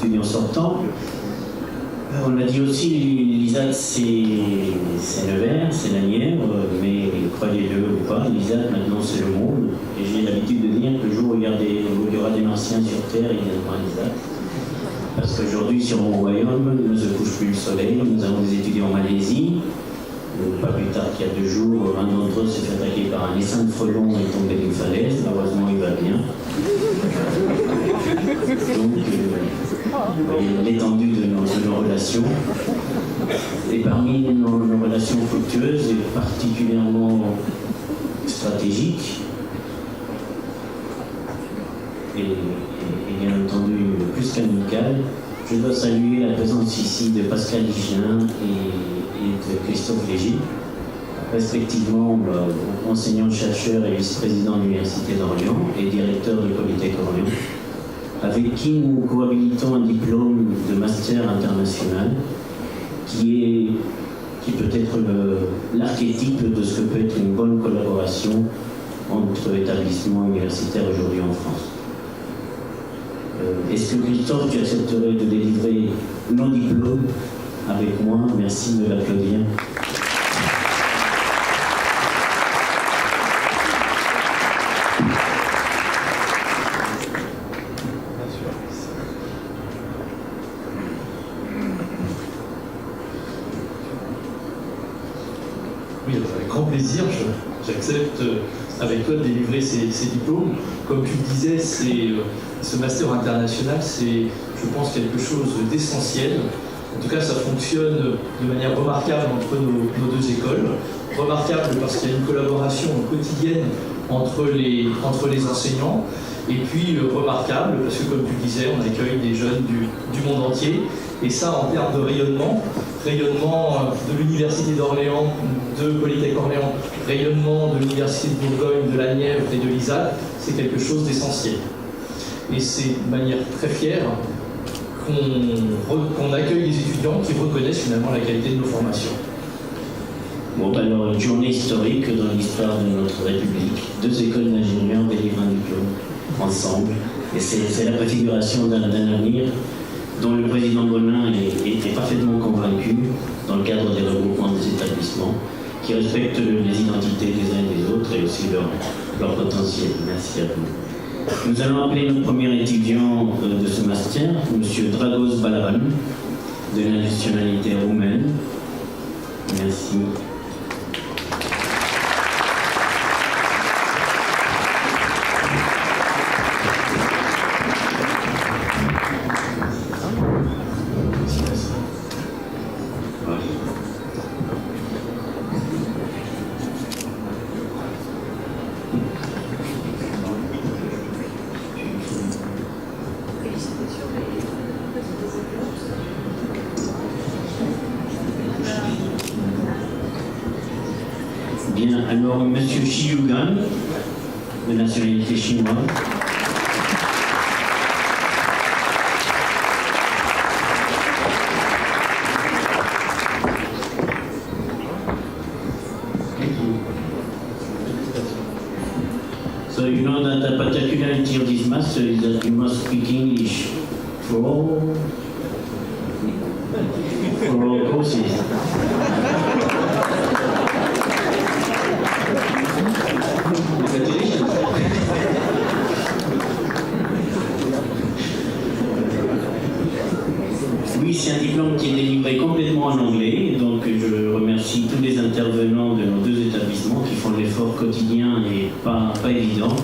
étudiants sortants. On a dit aussi, l'ISAT c'est Nevers, c'est la Nièvre, mais croyez-le ou pas, l'ISAT maintenant c'est le monde. Et j'ai l'habitude de dire que le jour où il y aura des martiens sur Terre, il y aura un ISAT. Parce qu'aujourd'hui, sur mon royaume, il ne se couche plus le soleil, nous avons des étudiants en Malaisie. Pas plus tard qu'il y a 2 jours, un d'entre eux s'est fait attaquer par un essaim de frelons et est tombé d'une falaise. Heureusement, il va bien. Donc, l'étendue de nos relations. Et parmi nos relations fructueuses et particulièrement stratégiques, et bien entendu plus qu'amicales, je dois saluer la présence ici de Pascal Higien et de Christophe Léger, respectivement enseignant-chercheur et vice-président de l'Université d'Orléans et directeur de Polytech Orléans, avec qui nous cohabilitons un diplôme de master international qui peut être l'archétype de ce que peut être une bonne collaboration entre établissements universitaires aujourd'hui en France. Est-ce que Christophe, tu accepterais de délivrer nos diplômes avec moi? Merci de l'applaudir. Oui, avec grand plaisir, j'accepte avec toi de délivrer ces diplômes. Comme tu le disais, ce master international, c'est, je pense, quelque chose d'essentiel. En tout cas, ça fonctionne de manière remarquable entre nos 2 écoles. Remarquable parce qu'il y a une collaboration quotidienne entre les enseignants. Et puis remarquable parce que, comme tu le disais, on accueille des jeunes du monde entier. Et ça, en termes de rayonnement de l'Université d'Orléans, de Polytech Orléans, rayonnement de l'Université de Bourgogne, de la Nièvre et de l'ISAT, c'est quelque chose d'essentiel. Et c'est de manière très fière qu'on accueille les étudiants qui reconnaissent finalement la qualité de nos formations. Bon, alors, une journée historique dans l'histoire de notre République. 2 écoles d'ingénieurs délivrent un diplôme ensemble. Et c'est la préfiguration d'un avenir dont le président Bonin est parfaitement convaincu dans le cadre des regroupements des établissements, qui respectent les identités des uns et des autres et aussi leur potentiel. Merci à vous. Nous allons appeler notre premier étudiant de ce master, M. Dragos Balaban, de la nationalité roumaine. Merci. Bien, alors M. Xi Yugan, de nationalité chinoise. So you know that the particularity of this master is that you must speak English for all courses. Oui, c'est un diplôme qui est délivré complètement en anglais, donc je remercie tous les intervenants de nos 2 établissements qui font l'effort quotidien et pas évident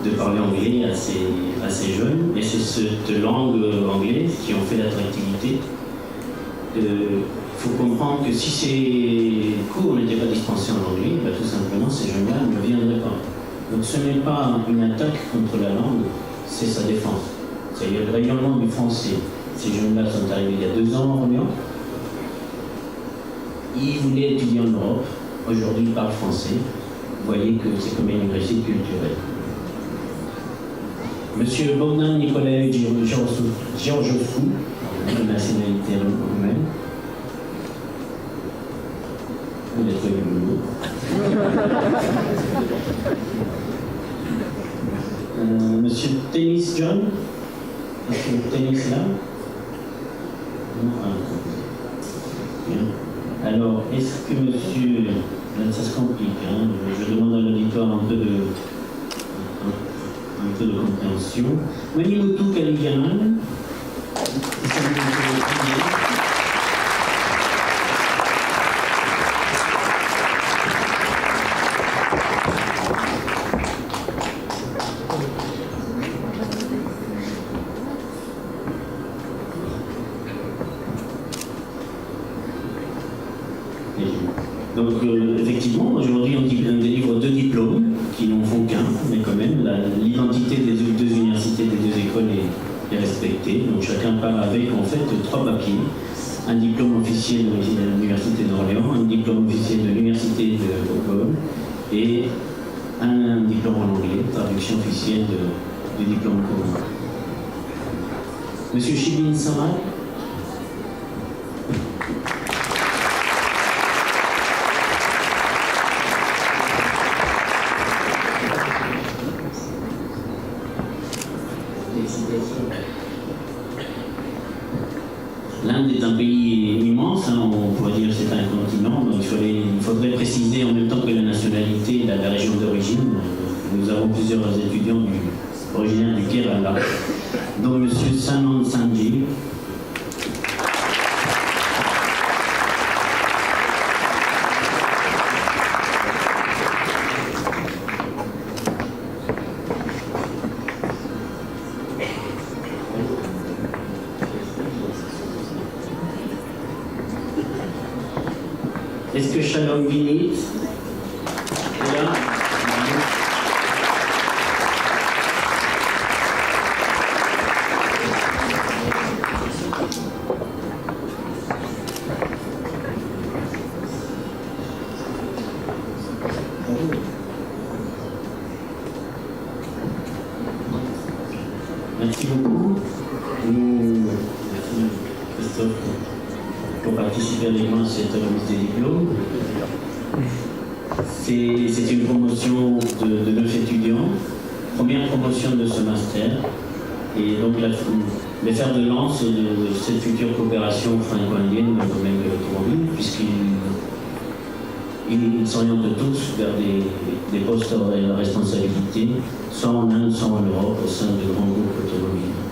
de parler anglais à ces jeunes. Et c'est cette langue anglaise qui en fait l'attractivité. Il faut comprendre que si ces cours n'étaient pas dispensés en anglais, tout simplement ces jeunes-là ne viendraient pas. Donc ce n'est pas une attaque contre la langue, c'est sa défense. C'est-à-dire le rayonnement du français. Ces jeunes-là sont arrivés il y a 2 ans en Orléans. Ils voulaient étudier en Europe. Aujourd'hui, ils parlent français. Vous voyez que c'est comme une réussite culturelle. Monsieur Bogdan Nicolae Georgescu, de nationalité roumaine. Vous êtes du boulot. Monsieur Tennis John, est-ce que le tennis là? Bien. Alors, est-ce que monsieur... Là, ça se complique, hein. Je demande à l'auditoire un peu de compréhension. Manimutu Kaligaman. Donc, effectivement, aujourd'hui, on délivre 2 diplômes qui n'en font qu'un, mais quand même, l'identité des 2 universités, des 2 écoles est respectée. Donc, chacun part avec, en fait, 3 papiers. Un diplôme officiel de l'Université d'Orléans, un diplôme officiel de l'Université de Bourgogne et un diplôme en anglais, traduction officielle du diplôme commun. Monsieur Chibin Samal. L'Inde est un pays immense, hein, on pourrait dire que c'est un continent, donc il faudrait préciser en même temps que la nationalité et la région d'origine. Nous avons plusieurs étudiants originaires du Kerala, dont M. Sanand Sanjeev. Est-ce que Shalom Vinit est là? Merci beaucoup. Merci Christophe pour participer avec moi à cette remise des diplômes. C'est une promotion de 9 étudiants, première promotion de ce master, et donc les fers de lance de cette future coopération franco-indienne dans le domaine de l'automobile, puisqu'ils s'orientent tous vers des postes à responsabilité, soit en Inde, soit en Europe, au sein de grands groupes automobiles.